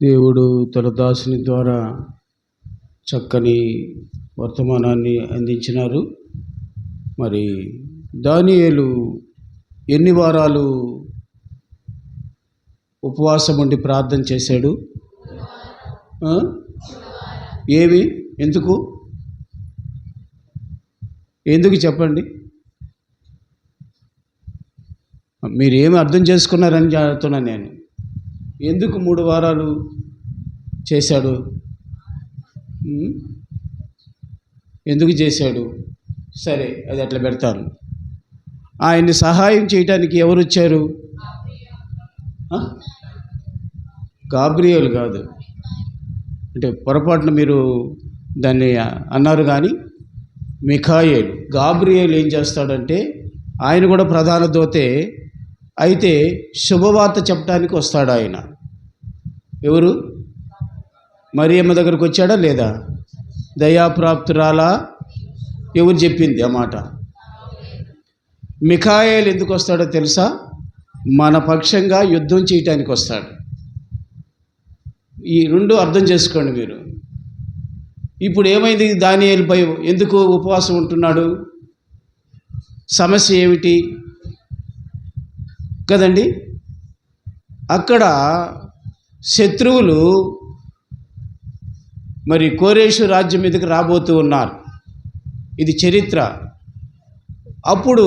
దేవుడు తన దాసుని ద్వారా చక్కని వర్తమానాన్ని అందించినారు. మరి దానియేలు ఎన్ని వారాలు ఉపవాసం ఉండి ప్రార్థన చేశాడు? ఏమి ఎందుకు చెప్పండి. మీరేమి అర్థం చేసుకున్నారని చెప్తున్నాను నేను. ఎందుకు 3 వారాలు చేశాడు? ఎందుకు చేశాడు? సరే, అది అట్లా పెడతాను. ఆయన్ని సహాయం చేయటానికి ఎవరు వచ్చారు? గాబ్రియేల్ కాదు, అంటే పొరపాటున మీరు దాన్ని అన్నారు కానీ మిఖాయేలు. గాబ్రియేల్ ఏం చేస్తాడంటే ఆయన కూడా ప్రధాన దూతే, అయితే శుభవార్త చెప్పడానికి వస్తాడు ఆయన. ఎవరు? మరియమ్మ దగ్గరకు వచ్చాడా లేదా? దయాప్రాప్తురాలా? ఎవరు చెప్పింది ఆ మాట? మిఖాయేలు ఎందుకు వస్తాడో తెలుసా? మన పక్షంగా యుద్ధం చేయటానికి వస్తాడు. ఈ 2 అర్థం చేసుకోండి మీరు. ఇప్పుడు ఏమైంది? దానియేలుపై ఎందుకు ఉపవాసం ఉంటున్నాడు? సమస్య ఏమిటి కదండి? అక్కడ శత్రువులు మరి కోరేషు రాజ్యం మీదకి రాబోతూ ఉన్నారు. ఇది చరిత్ర. అప్పుడు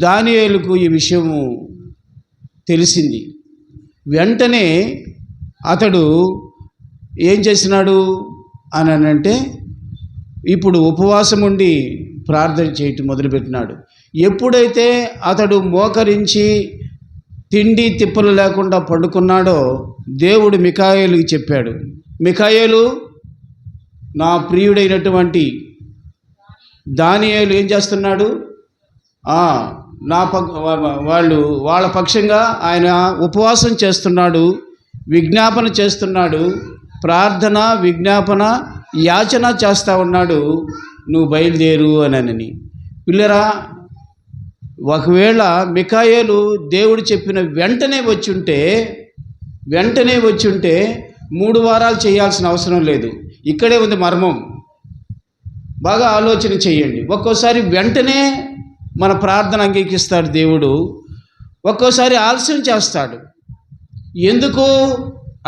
దానియేలుకు ఈ విషయము తెలిసింది. వెంటనే అతడు ఏం చేసినాడు అని అంటే ఇప్పుడు ఉపవాసం ఉండి ప్రార్థన చేయటం మొదలుపెట్టినాడు. ఎప్పుడైతే అతడు మోకరించి తిండి తిప్పలు లేకుండా పడుకున్నాడో దేవుడు మిఖాయేలుకి చెప్పాడు, మిఖాయేలు, నా ప్రియుడైనటువంటి దానియేలు ఏం చేస్తున్నాడు? వాళ్ళ పక్షంగా ఆయన ఉపవాసం చేస్తున్నాడు, విజ్ఞాపన చేస్తున్నాడు, ప్రార్థన, విజ్ఞాపన, యాచన చేస్తూ ఉన్నాడు. నువ్వు బయలుదేరు అని. పిల్లరా, ఒకవేళ మిఖాయేలు దేవుడు చెప్పిన వెంటనే వచ్చి ఉంటే 3 వారాలు చేయాల్సిన అవసరం లేదు. ఇక్కడే ఉంది మర్మం. బాగా ఆలోచన చేయండి. ఒక్కోసారి వెంటనే మన ప్రార్థన అంగీకరిస్తాడు దేవుడు, ఒక్కోసారి ఆలస్యం చేస్తాడు. ఎందుకు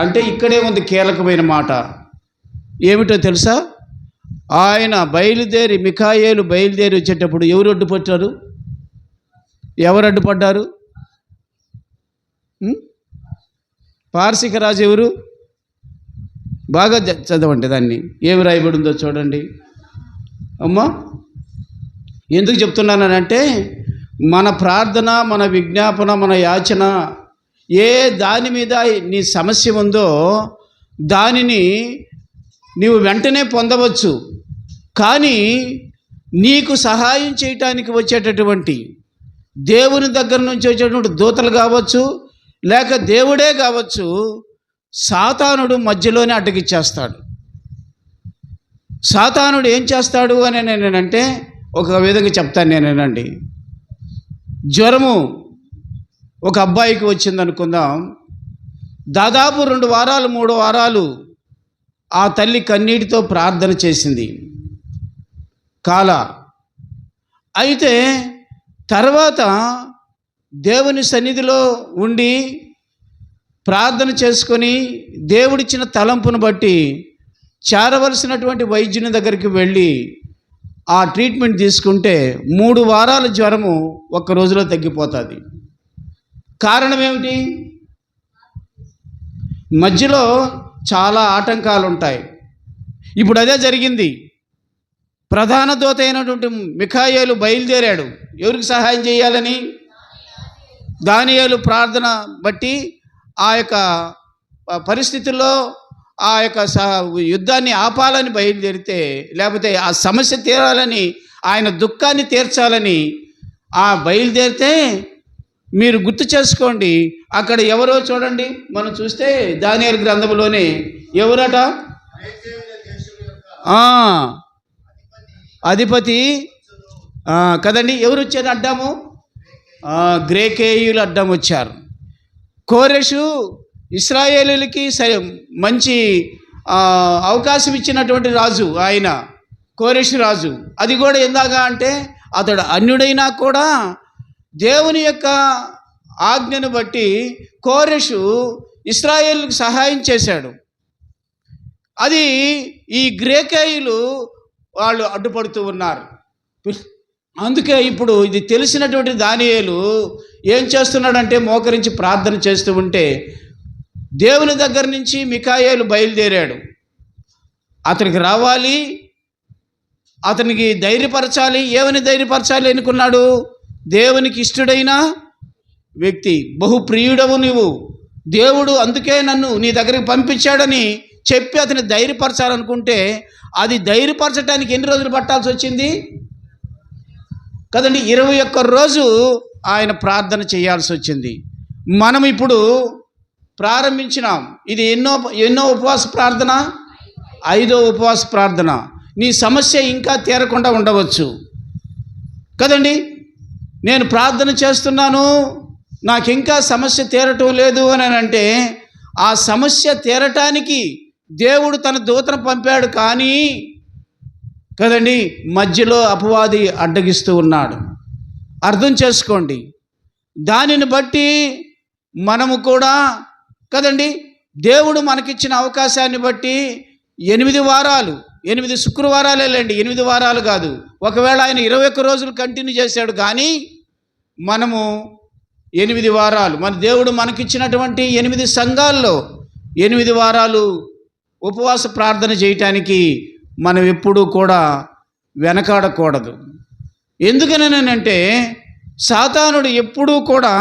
అంటే ఇక్కడే ఉంది కీలకమైన మాట. ఏమిటో తెలుసా? ఆయన మిఖాయేలు బయలుదేరి వచ్చేటప్పుడు ఎవరు అడ్డుపడ్డారు? పార్శిక రాజు ఎవరు? బాగా చదవండి దాన్ని. ఏమి రాయబడి ఉందో చూడండి అమ్మా. ఎందుకు చెప్తున్నానంటే మన ప్రార్థన, మన విజ్ఞాపన, మన యాచన, ఏ దాని మీద నీ సమస్య ఉందో దానిని నీవు వెంటనే పొందవచ్చు. కానీ నీకు సహాయం చేయటానికి వచ్చేటటువంటి దేవుని దగ్గర నుంచి వచ్చేటువంటి దూతలు కావచ్చు, లేక దేవుడే కావచ్చు, సాతానుడు మధ్యలోనే అడ్డగిచ్చేస్తాడు. సాతానుడు ఏం చేస్తాడు అని నేనంటే ఒక విధంగా చెప్తాను నేనేనండి. జ్వరము ఒక అబ్బాయికి వచ్చిందనుకుందాం. దాదాపు 2 వారాలు 3 వారాలు ఆ తల్లి కన్నీటితో ప్రార్థన చేసింది అయితే తర్వాత దేవుని సన్నిధిలో ఉండి ప్రార్థన చేసుకొని దేవుడిచ్చిన తలంపును బట్టి చేరవలసినటువంటి వైద్యుని దగ్గరికి వెళ్ళి ఆ ట్రీట్మెంట్ తీసుకుంటే 3 వారాల జ్వరము 1 రోజులో తగ్గిపోతుంది. కారణం ఏమిటి? మధ్యలో చాలా ఆటంకాలు ఉంటాయి. ఇప్పుడు అదే జరిగింది. ప్రధాన దూత అయినటువంటి మిఖాయేలు బయలుదేరాడు. ఎవరికి సహాయం చేయాలని? దానియేలు ప్రార్థన బట్టి ఆ యొక్క పరిస్థితుల్లో ఆ యొక్క యుద్ధాన్ని ఆపాలని బయలుదేరితే, లేకపోతే ఆ సమస్య తీరాలని, ఆయన దుఃఖాన్ని తీర్చాలని బయలుదేరితే, మీరు గుర్తు చేసుకోండి, అక్కడ ఎవరో చూడండి. మనం చూస్తే దానియేలు గ్రంథంలోనే ఎవరట? అధిపతి కదండి. ఎవరు వచ్చారు అడ్డము? గ్రేకేయులు అడ్డం వచ్చారు. కోరెషు ఇశ్రాయేలీలకి మంచి అవకాశం ఇచ్చినటువంటి రాజు ఆయన కోరెషు రాజు. అది కూడా ఎందాక అంటే అతడు అన్యుడైనా కూడా దేవుని యొక్క ఆజ్ఞను బట్టి కోరెషు ఇశ్రాయేలుకు సహాయం చేశాడు. అది ఈ గ్రేకాయులు వాళ్ళు అడ్డుపడుతూ ఉన్నారు. అందుకే ఇప్పుడు ఇది తెలిసినటువంటి దానియేలు ఏం చేస్తున్నాడంటే మోకరించి ప్రార్థన చేస్తూ ఉంటే దేవుని దగ్గర నుంచి మికాయేలు బయలుదేరాడు. అతనికి రావాలి, అతనికి ధైర్యపరచాలి. ఏమని ధైర్యపరచాలి అనుకున్నాడు? దేవునికి ఇష్టడైన వ్యక్తి, బహుప్రియుడవు నువ్వు, దేవుడు అందుకే నన్ను నీ దగ్గరికి పంపించాడని చెప్పి అతని ధైర్యపరచాలనుకుంటే అది ధైర్యపరచడానికి ఎన్ని రోజులు పట్టాల్సి వచ్చింది కదండి? 21 రోజు ఆయన ప్రార్థన చేయాల్సి వచ్చింది. మనం ఇప్పుడు ప్రారంభించినాం. ఇది ఎన్నో ఉపవాస ప్రార్థన? 5వ ఉపవాస ప్రార్థన. నీ సమస్య ఇంకా తీరకుండా ఉండవచ్చు కదండి. నేను ప్రార్థన చేస్తున్నాను, నాకు ఇంకా సమస్య తీరటం లేదు అని అంటే ఆ సమస్య తీరటానికి దేవుడు తన దూతను పంపాడు, కానీ కదండి మధ్యలో అపవాది అడ్డగిస్తూ ఉన్నాడు. అర్థం చేసుకోండి. దానిని బట్టి మనము కూడా కదండి దేవుడు మనకిచ్చిన అవకాశాన్ని బట్టి 8 వారాలు, 8 శుక్రవారాలే లేండి, 8 వారాలు కాదు. ఒకవేళ ఆయన 21 రోజులు కంటిన్యూ చేశాడు, కానీ మనము 8 వారాలు మన దేవుడు మనకిచ్చినటువంటి 8 సంఘాల్లో 8 వారాలు ఉపవాస ప్రార్థన చేయటానికి మనం ఎప్పుడూ కూడా వెనకాడకూడదు. ఎందుకనంటే సాతానుడు ఎప్పుడూ కూడా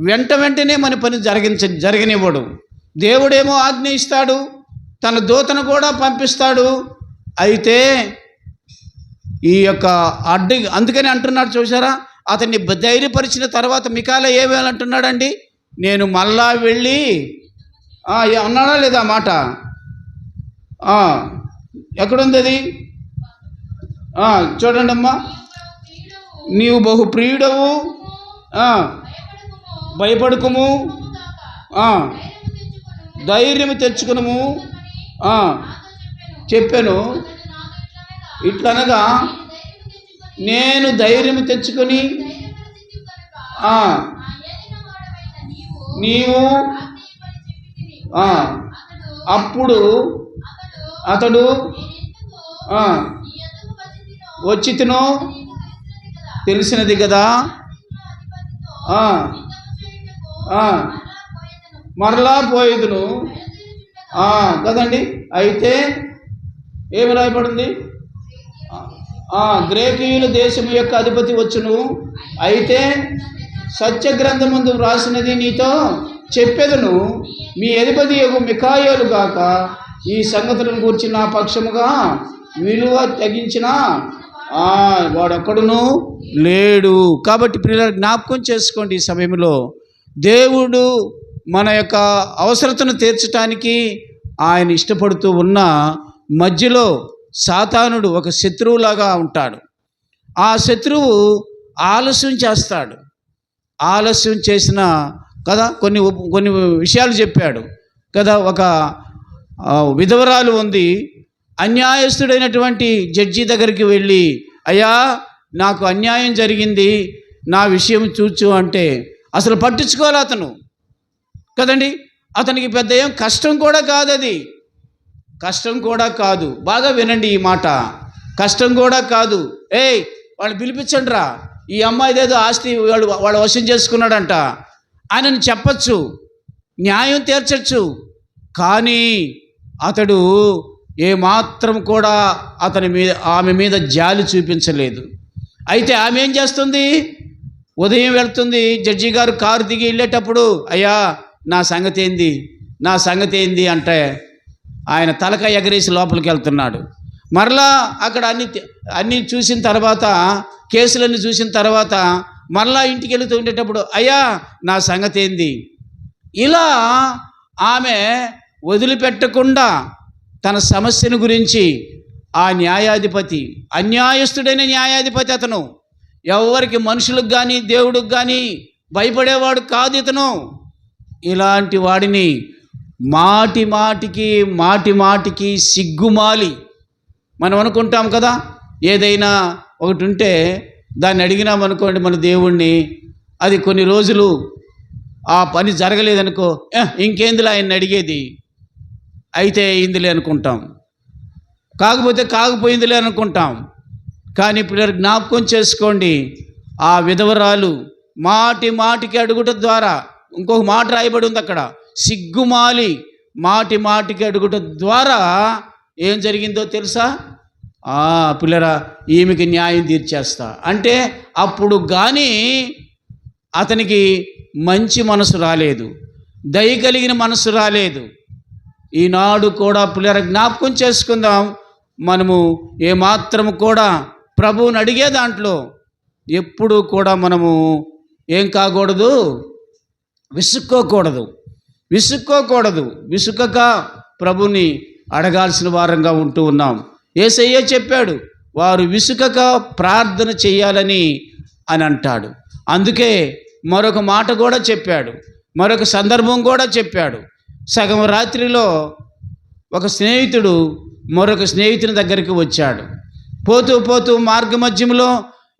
వెంటనే మన పని జరగనివ్వడు. దేవుడేమో ఆజ్ఞ ఇస్తాడు, తన దూతను కూడా పంపిస్తాడు. అయితే ఈ యొక్క అందుకని అంటున్నాడు చూసారా, అతన్ని ధైర్యపరిచిన తర్వాత మికాయా ఏమేమి అంటున్నాడండి? నేను మళ్ళా వెళ్ళి అన్నాడా లేదా మాట? ఎక్కడుంది అది? చూడండి అమ్మా, నీవు బహు ప్రియుడవు, భయపడుకుము, ధైర్యము తెచ్చుకునుము చెప్పాను. ఇట్లనగా నేను ధైర్యము తెచ్చుకొని నీవు అప్పుడు అతడు వచ్చితినో తెలిసినది కదా, మరలా పోయేదును కదండి. అయితే ఏమి రాయబడింది? గ్రేకీయుల దేశం యొక్క అధిపతి వచ్చును, అయితే సత్యగ్రంథమందు వ్రాసినది నీతో చెప్పెదను, మీ అధిపతి యొక్క మికాయేలు గాక ఈ సంగతులను గూర్చి నా పక్షముగా విలువ తగ్గించిన వాడొక్కడును లేడు. కాబట్టి ప్రియులారా, జ్ఞాపకం చేసుకోండి, ఈ సమయంలో దేవుడు మన యొక్క అవసరతను తీర్చడానికి ఆయన ఇష్టపడుతూ ఉన్న మధ్యలో సాతానుడు ఒక శత్రువులాగా ఉంటాడు. ఆ శత్రువు ఆలస్యం చేస్తాడు. ఆలస్యం చేసిన కదా కొన్ని విషయాలు చెప్పాడు కదా. ఒక విధవరాలు ఉంది, అన్యాయస్తుడైనటువంటి జడ్జి దగ్గరికి వెళ్ళి, అయ్యా నాకు అన్యాయం జరిగింది, నా విషయం చూచు అంటే అసలు పట్టించుకోవాలి అతను కదండి. అతనికి పెద్ద ఏం కష్టం కూడా కాదు, అది కష్టం కూడా కాదు. బాగా వినండి ఈ మాట, కష్టం కూడా కాదు. వాళ్ళని పిలిపించండి రా, ఈ అమ్మాయిదేదో ఆస్తి వాడు వశం చేసుకున్నాడంట, ఆయనను చెప్పచ్చు, న్యాయం తీర్చచ్చు. కానీ అతడు ఏమాత్రం కూడా ఆమె మీద జాలి చూపించలేదు. అయితే ఆమె ఏం చేస్తుంది? ఉదయం వెళ్తుంది, జడ్జి గారు కారు దిగి వెళ్ళేటప్పుడు, అయ్యా నా సంగతి ఏంది అంటే ఆయన తలకాయ ఎగరేసి లోపలికి వెళ్తున్నాడు. మరలా అక్కడ అన్నీ చూసిన తర్వాత, కేసులన్నీ చూసిన తర్వాత మరలా ఇంటికి వెళుతూ ఉండేటప్పుడు, అయ్యా నా సంగతి ఏంది? ఇలా ఆమె వదిలిపెట్టకుండా తన సమస్యను గురించి ఆ న్యాయాధిపతి, అన్యాయస్తుడైన న్యాయాధిపతి అతను, ఎవరికి మనుషులకు కానీ దేవుడికి కానీ భయపడేవాడు కాదు ఇతను. ఇలాంటి వాడిని మాటి మాటికి సిగ్గుమాలి. మనం అనుకుంటాం కదా, ఏదైనా ఒకటి ఉంటే దాన్ని అడిగినామనుకోండి మన దేవుణ్ణి, అది కొన్ని రోజులు ఆ పని జరగలేదనుకో, ఇంకేందులో ఆయన్ని అడిగేది, అయితే అయిందిలే అనుకుంటాం, కాకపోతే కాకపోయిందిలే అనుకుంటాం. కానీ ఇప్పుడు జ్ఞాపకం చేసుకోండి, ఆ విధవరాలు మాటికి అడుగుట ద్వారా, ఇంకొక మాట రాయబడి ఉంది అక్కడ, సిగ్గుమాలి మాటికి అడుగుట ద్వారా ఏం జరిగిందో తెలుసా? పిల్లరా, ఈమెకి న్యాయం తీర్చేస్తా అంటే అప్పుడు కానీ అతనికి మంచి మనసు రాలేదు, దయ కలిగిన మనసు రాలేదు. ఈనాడు కూడా పిల్లరా జ్ఞాపకం చేసుకుందాం, మనము ఏమాత్రము కూడా ప్రభువుని అడిగే దాంట్లో ఎప్పుడు కూడా మనము ఏం కాకూడదు, విసుక్కోకూడదు. విసుకక ప్రభుని అడగాల్సిన వారంగా ఉంటూ ఉన్నాం. యేసయ్య చెప్పాడు, వారు విసుకక ప్రార్థన చేయాలని అని అంటాడు. అందుకే మరొక మాట కూడా చెప్పాడు, మరొక సందర్భం కూడా చెప్పాడు. సగం రాత్రిలో ఒక స్నేహితుడు మరొక స్నేహితుని దగ్గరికి వచ్చాడు. పోతూ మార్గ మధ్యంలో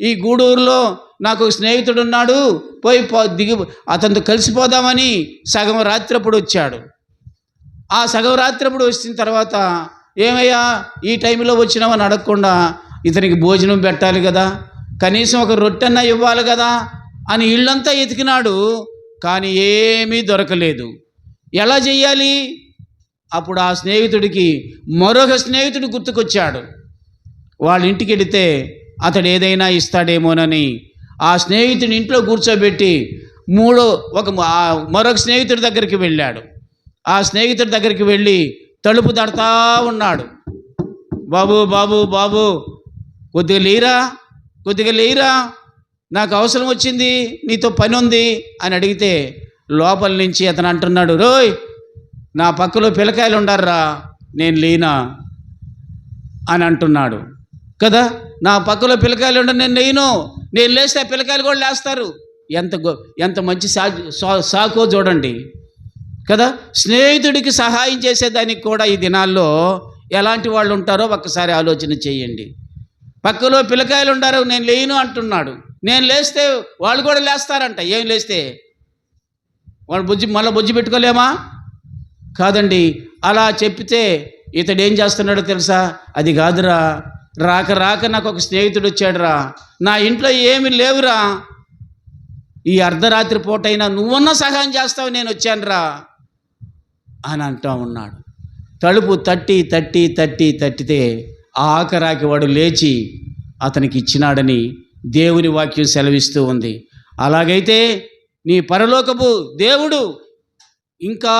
ఈ గూడూరులో నాకు ఒక స్నేహితుడు ఉన్నాడు, పోయి అతనితో కలిసిపోదామని సగం రాత్రప్పుడు వచ్చాడు. ఆ సగం రాత్రప్పుడు వచ్చిన తర్వాత, ఏమయ్యా ఈ టైంలో వచ్చినామని అడగకుండా ఇతనికి భోజనం పెట్టాలి కదా, కనీసం ఒక రొట్టెన్నా ఇవ్వాలి కదా అని ఇళ్ళంతా ఎతికినాడు. కానీ ఏమీ దొరకలేదు. ఎలా చెయ్యాలి? అప్పుడు ఆ స్నేహితుడికి మరొక స్నేహితుడు గుర్తుకొచ్చాడు. వాళ్ళ ఇంటికి వెళితే అతడు ఏదైనా ఇస్తాడేమోనని ఆ స్నేహితుని ఇంట్లో కూర్చోబెట్టి మరొక స్నేహితుడి దగ్గరికి వెళ్ళాడు. ఆ స్నేహితుడి దగ్గరికి వెళ్ళి తలుపు తడతా ఉన్నాడు. బాబు కొద్దిగా లేరా, నాకు అవసరం వచ్చింది, నీతో పని ఉంది అని అడిగితే లోపల నుంచి అతను అంటున్నాడు, రోయ్ నా పక్కలో పిల్లకాయలు ఉండారా, నేను లేనా అని అంటున్నాడు కదా. నా పక్కలో పిల్లకాయలు ఉండరు, నేను లేస్తే పిల్లకాయలు కూడా లేస్తారు. ఎంత మంచి సాకో చూడండి కదా. స్నేహితుడికి సహాయం చేసేదానికి కూడా ఈ దినాల్లో ఎలాంటి వాళ్ళు ఉంటారో ఒక్కసారి ఆలోచన చేయండి. పక్కలో పిల్లకాయలు ఉండారు, నేను లేను అంటున్నాడు. నేను లేస్తే వాళ్ళు కూడా లేస్తారంట. ఏం లేస్తే వాళ్ళు మళ్ళీ బుజ్జి పెట్టుకోలేమా? కాదండి. అలా చెప్పితే ఇతడు ఏం చేస్తున్నాడో తెలుసా? అది కాదురా, రాక నాకు ఒక స్నేహితుడు వచ్చాడురా, నా ఇంట్లో ఏమి లేవురా, ఈ అర్ధరాత్రి పూటైనా నువ్వన్నా సహాయం చేస్తావు, నేను వచ్చానురా అని అంటూ ఉన్నాడు. తలుపు తట్టితే ఆఖరాకి వాడు లేచి అతనికి ఇచ్చినాడని దేవుని వాక్యం సెలవిస్తూ ఉంది. అలాగైతే నీ పరలోకపు దేవుడు ఇంకా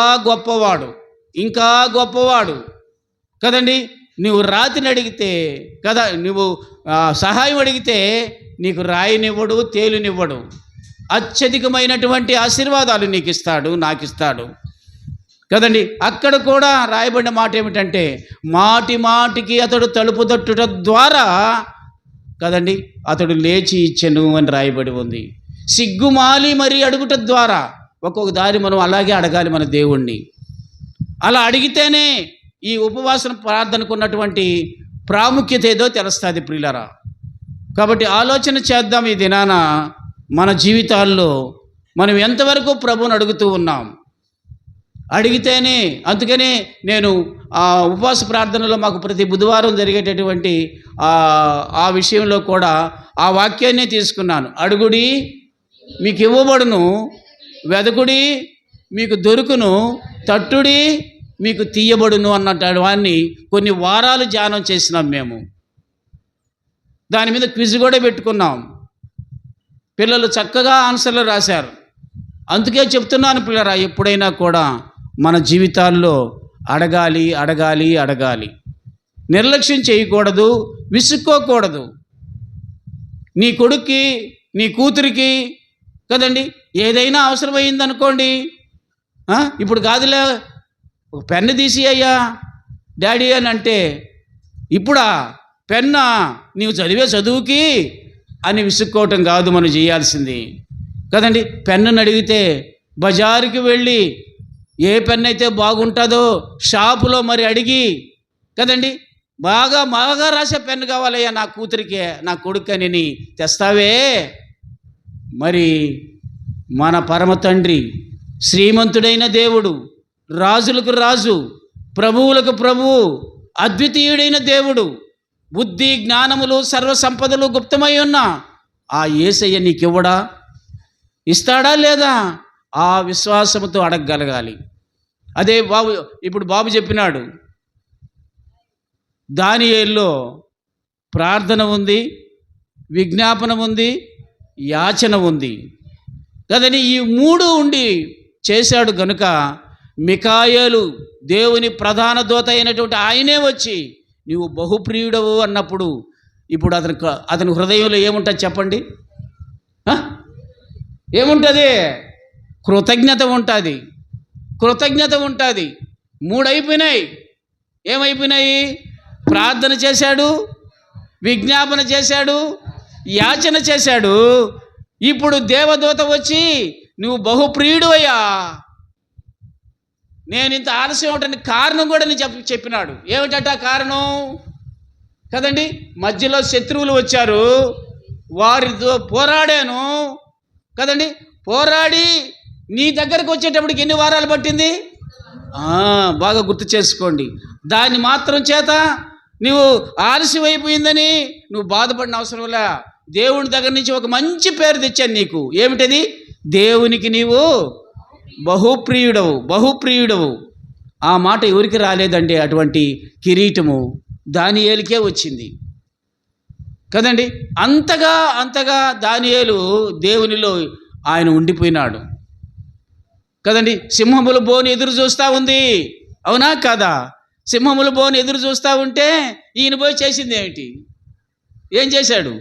గొప్పవాడు కదండి. నువ్వు రాతిని అడిగితే కదా, నువ్వు సహాయం అడిగితే నీకు రాయినివ్వడు, తేలునివ్వడు, అత్యధికమైనటువంటి ఆశీర్వాదాలు నీకు ఇస్తాడు, నాకు ఇస్తాడు కదండి. అక్కడ కూడా రాయబడిన మాట ఏమిటంటే, మాటికి అతడు తలుపు తట్టుట ద్వారా కదండి అతడు లేచి ఇచ్చెను అని రాయబడి ఉంది. సిగ్గుమాలి మరి అడుగుట ద్వారా, ఒక్కొక్క దారి మనం అలాగే అడగాలి మన దేవుణ్ణి. అలా అడిగితేనే ఈ ఉపవాసన ప్రార్థనకు ఉన్నటువంటి ప్రాముఖ్యత ఏదో తెలుస్తుంది ప్రియులారా. కాబట్టి ఆలోచన చేద్దాం ఈ దినాన మన జీవితాల్లో మనం ఎంతవరకు ప్రభువుని అడుగుతూ ఉన్నాం. అడిగితేనే, అందుకనే నేను ఉపవాస ప్రార్థనలో మాకు ప్రతి బుధవారం జరిగేటటువంటి ఆ విషయంలో కూడా ఆ వాక్యాన్నే తీసుకున్నాను. అడుగుడి మీకు ఇవ్వబడును, వెదకుడి మీకు దొరుకును, తట్టుడి మీకు తీయబడును అన్నట్టు వాన్ని కొన్ని వారాలు ధ్యానం చేసినాం మేము. దాని మీద క్విజ్ కూడా పెట్టుకున్నాం. పిల్లలు చక్కగా ఆన్సర్లు రాశారు. అందుకే చెప్తున్నాను పిల్లరా, ఎప్పుడైనా కూడా మన జీవితాల్లో అడగాలి. నిర్లక్ష్యం చేయకూడదు, విసుక్కోకూడదు. నీ కొడుక్కి, నీ కూతురికి కదండి ఏదైనా అవసరమైందనుకోండి, ఇప్పుడు కాదులే ఒక పెన్ను తీసి అయ్యా డాడీ అని అంటే, ఇప్పుడా పెన్నా నీవు చదివే చదువుకి అని విసుక్కోవటం కాదు మనం చేయాల్సింది కదండి. పెన్నుని అడిగితే బజారుకి వెళ్ళి ఏ పెన్ అయితే బాగుంటుందో షాపులో మరి అడిగి కదండి, బాగా బాగా రాసే పెన్ను కావాలయ్యా నా కూతురికే నా కొడుకని తెస్తావే. మరి మన పరమ తండ్రి శ్రీమంతుడైన దేవుడు, రాజులకు రాజు, ప్రభువులకు ప్రభువు, అద్వితీయుడైన దేవుడు, బుద్ధి జ్ఞానములు సర్వసంపదలు గుప్తమై ఉన్న ఆ యేసయ్య నీకివ్వడా? ఇస్తాడా లేదా? ఆ విశ్వాసముతో అడగగలగాలి. అదే బాబు ఇప్పుడు బాబు చెప్పినాడు, దానియేలులో ప్రార్థన ఉంది, విజ్ఞాపన ఉంది, యాచన ఉంది కదని ఈ మూడు ఉండి చేశాడు గనుక మికాయేలు దేవుని ప్రధాన దూత అయినటువంటి ఆయనే వచ్చి నీవు బహుప్రియుడవు అన్నప్పుడు ఇప్పుడు అతని హృదయంలో ఏముంటుంది చెప్పండి? ఏముంటుంది? కృతజ్ఞత ఉంటుంది, కృతజ్ఞత ఉంటుంది. మూడు అయిపోయినాయి. ఏమైపోయినాయి? ప్రార్థన చేశాడు, విజ్ఞాపన చేశాడు, యాచన చేశాడు. ఇప్పుడు దేవదూత వచ్చి నువ్వు బహుప్రియుడు అయ్యా, నేను ఇంత ఆలస్యం అవటానికి కారణం కూడా నేను చెప్పినాడు. ఏమిటట కారణం కదండి? మధ్యలో శత్రువులు వచ్చారు, వారితో పోరాడాను కదండి. పోరాడి నీ దగ్గరకు వచ్చేటప్పటికి ఎన్ని వారాలు పట్టింది? బాగా గుర్తు చేసుకోండి. దాన్ని మాత్రం చేత నువ్వు ఆలస్యం అయిపోయిందని నువ్వు బాధపడిన అవసరం లే. దేవుని దగ్గర నుంచి ఒక మంచి పేరు తెచ్చాను నీకు. ఏమిటది? దేవునికి నీవు బహుప్రియుడవు, బహుప్రియుడవు. ఆ మాట ఎవరికి రాలేదండి? అటువంటి కిరీటము దానియేలుకే వచ్చింది కదండి. అంతగా దానియేలు దేవునిలో ఆయన ఉండిపోయినాడు కదండి. సింహముల బోను ఎదురు చూస్తూ ఉంది, అవునా కాదా? సింహముల బోను ఎదురు చూస్తూ ఉంటే ఈయన పోయి చేసింది ఏమిటి? ఏం చేశాడు?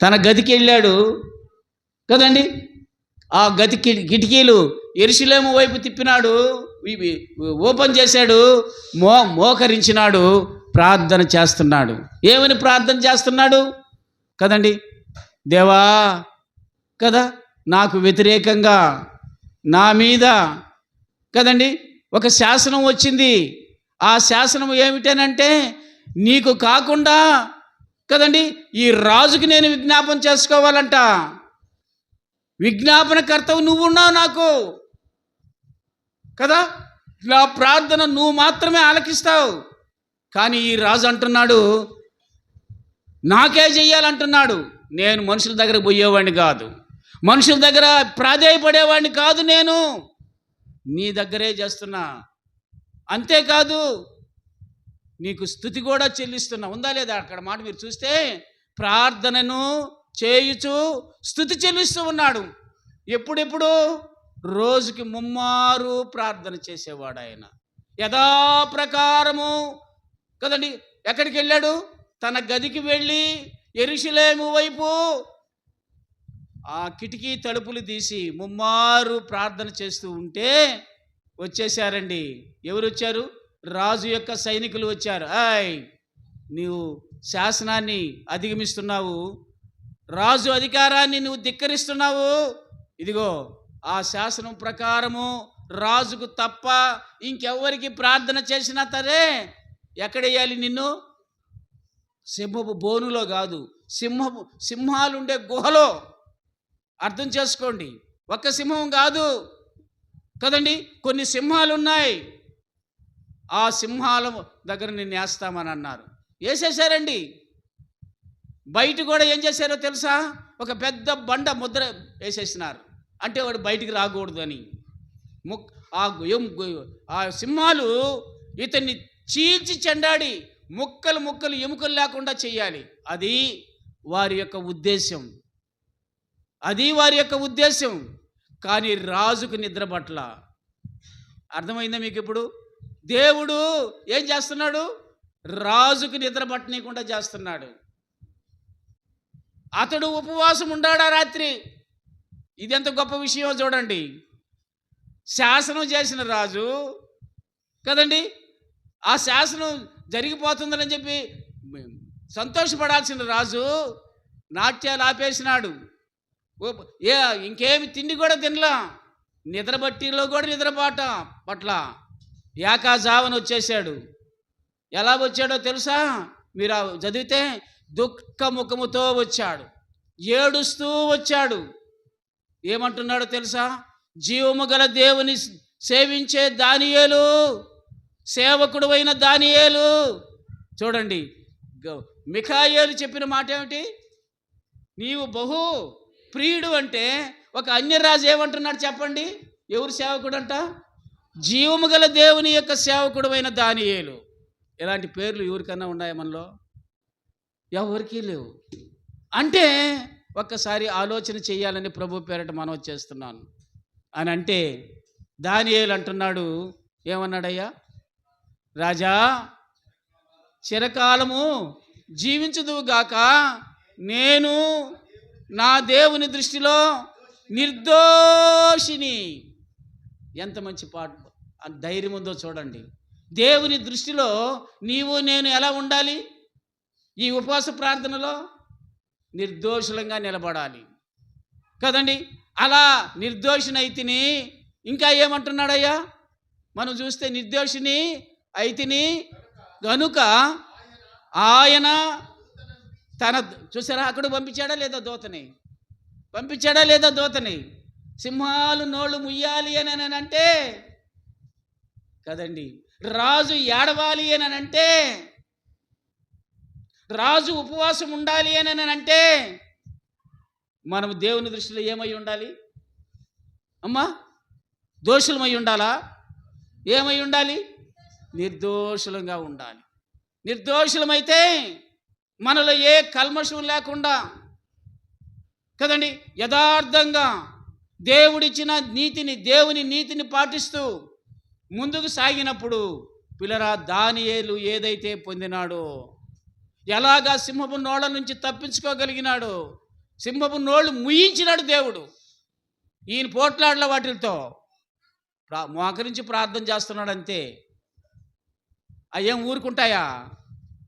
తన గదికి వెళ్ళాడు కదండి. ఆ గది కిటికీలు యెరూషలేము వైపు తిప్పినాడు, ఓపెన్ చేశాడు, మోకరించినాడు, ప్రార్థన చేస్తున్నాడు. ఏమని ప్రార్థన చేస్తున్నాడు కదండి? దేవా కదా, నాకు వ్యతిరేకంగా నా మీద కదండి ఒక శాసనం వచ్చింది. ఆ శాసనం ఏమిటనంటే నీకు కాకుండా కదండి ఈ రాజుకి నేను విజ్ఞాపన చేసుకోవాలంట. విజ్ఞాపన కర్తవు నువ్వున్నావు నాకు కదా, నా ప్రార్థన నువ్వు మాత్రమే ఆలకిస్తావు. కానీ ఈ రాజు అంటున్నాడు నాకే చెయ్యాలంటున్నాడు. నేను మనుషుల దగ్గర పోయేవాడిని కాదు, మనుషుల దగ్గర ప్రాధేయపడేవాడిని కాదు, నేను నీ దగ్గరే చేస్తున్నా. అంతేకాదు నీకు స్తుతి కూడా చెల్లిస్తున్నా. ఉందా లేదా అక్కడ మాట? మీరు చూస్తే ప్రార్థనను చేయుచు స్తుతి చెల్లిస్తూ ఉన్నాడు. ఎప్పుడెప్పుడు? రోజుకి 3 మారు ప్రార్థన చేసేవాడు ఆయన యథాప్రకారము కదండి. ఎక్కడికి వెళ్ళాడు? తన గదికి వెళ్ళి యెరూషలేము వైపు ఆ కిటికీ తలుపులు తీసి 3 మారు ప్రార్థన చేస్తూ ఉంటే వచ్చేసారండి. ఎవరు వచ్చారు? రాజు యొక్క సైనికులు వచ్చారు. నీవు శాసనాన్ని అధిగమిస్తున్నావు, రాజు అధికారాన్ని నువ్వు ధిక్కరిస్తున్నావు. ఇదిగో ఆ శాసనం ప్రకారము రాజుకు తప్ప ఇంకెవ్వరికి ప్రార్థన చేసినా సరే ఎక్కడేయాలి నిన్ను? సింహపు బోనులో కాదు, సింహాలుండే గుహలో. అర్థం చేసుకోండి, ఒక్క సింహం కాదు కదండి, కొన్ని సింహాలు ఉన్నాయి. ఆ సింహాల దగ్గర నిన్ను వేస్తామని అన్నారు. వేసేసారండి. బయట కూడా ఏం చేశారో తెలుసా? ఒక పెద్ద బండ ముద్ర వేసేసినారు. అంటే వాడు బయటికి రాకూడదు అని. ఆ సింహాలు ఇతన్ని చీల్చి చెండాడి ముక్కలు ఎముకలు లేకుండా చేయాలి. అది వారి యొక్క ఉద్దేశం, అది వారి యొక్క ఉద్దేశం. కానీ రాజుకు నిద్ర పట్ల. అర్థమైందా మీకు? ఇప్పుడు దేవుడు ఏం చేస్తున్నాడు? రాజుకు నిద్ర పట్టనీయకుండా చేస్తున్నాడు. అతడు ఉపవాసం ఉండాడా రాత్రి? ఇది ఎంత గొప్ప విషయమో చూడండి. శాసనం చేసిన రాజు కదండి, ఆ శాసనం జరిగిపోతుందని చెప్పి సంతోషపడాల్సిన రాజు నాట్యాలు ఆపేసినాడు. ఇంకేమి తిండి కూడా తినలా. నిద్రబట్టిలో కూడా నిద్రపాట పట్ల ఏకాజావన వచ్చేసాడు. ఎలా వచ్చాడో తెలుసా? మీరు చదివితే దుఃఖ ముఖముతో వచ్చాడు, ఏడుస్తూ వచ్చాడు. ఏమంటున్నాడో తెలుసా? జీవము గల దేవుని సేవించే దానియేలు, సేవకుడు అయిన దానియేలు. చూడండి, మిఖాయేలు చెప్పిన మాట ఏమిటి? నీవు బహు ప్రియుడు అంటే ఒక అన్యరాజు ఏమంటున్నాడు చెప్పండి? ఎవరు సేవకుడు అంట? జీవము గల దేవుని యొక్క సేవకుడు అయిన దానియేలు. ఇలాంటి పేర్లు ఎవరికన్నా ఉన్నాయా మనలో? ఎవరికీ లేవు. అంటే ఒక్కసారి ఆలోచన చేయాలని ప్రభు పేరట మనవి చేస్తున్నాను. అని అంటే దానియేలు అంటున్నాడు, ఏమన్నాడయ్యా? రాజా, చిరకాలము జీవించుదువుగాక, నేను నా దేవుని దృష్టిలో నిర్దోషిని. ఎంత మంచి పాట, ధైర్యం ఉందో చూడండి. దేవుని దృష్టిలో నీవు నేను ఎలా ఉండాలి? ఈ ఉపవాస ప్రార్థనలో నిర్దోషులంగా నిలబడాలి కదండి. అలా నిర్దోషిని అయితిని. ఇంకా ఏమంటున్నాడయ్యా? మనం చూస్తే నిర్దోషిని అయితిని గనుక ఆయన తన, చూసారా, అక్కడ పంపించాడా లేదా దూతని? పంపించాడా లేదా దూతని? సింహాలు నోళ్ళు ముయ్యాలి అని అంటే కదండి, రాజు ఏడవాలి అని అంటే, రాజు ఉపవాసం ఉండాలి అని అంటే మనం దేవుని దృష్టిలో ఏమై ఉండాలి అమ్మా? దోషులమై ఉండాలా? ఏమై ఉండాలి? నిర్దోషులంగా ఉండాలి. నిర్దోషులమైతే మనలో ఏ కల్మషం లేకుండా కదండి, యథార్థంగా దేవుడిచ్చిన నీతిని, దేవుని నీతిని పాటిస్తూ ముందుకు సాగినప్పుడు పిల్లరా, దానియేలు ఏదైతే పొందినాడో, ఎలాగా సింహపు నోళ్ళ నుంచి తప్పించుకోగలిగినాడు, సింహపు నోళ్ళు ముయించినాడు దేవుడు. ఈయన పోట్లాడల వాటితో మోకరించి ప్రార్థన చేస్తున్నాడు అంతే. అయ్యేం ఊరుకుంటాయా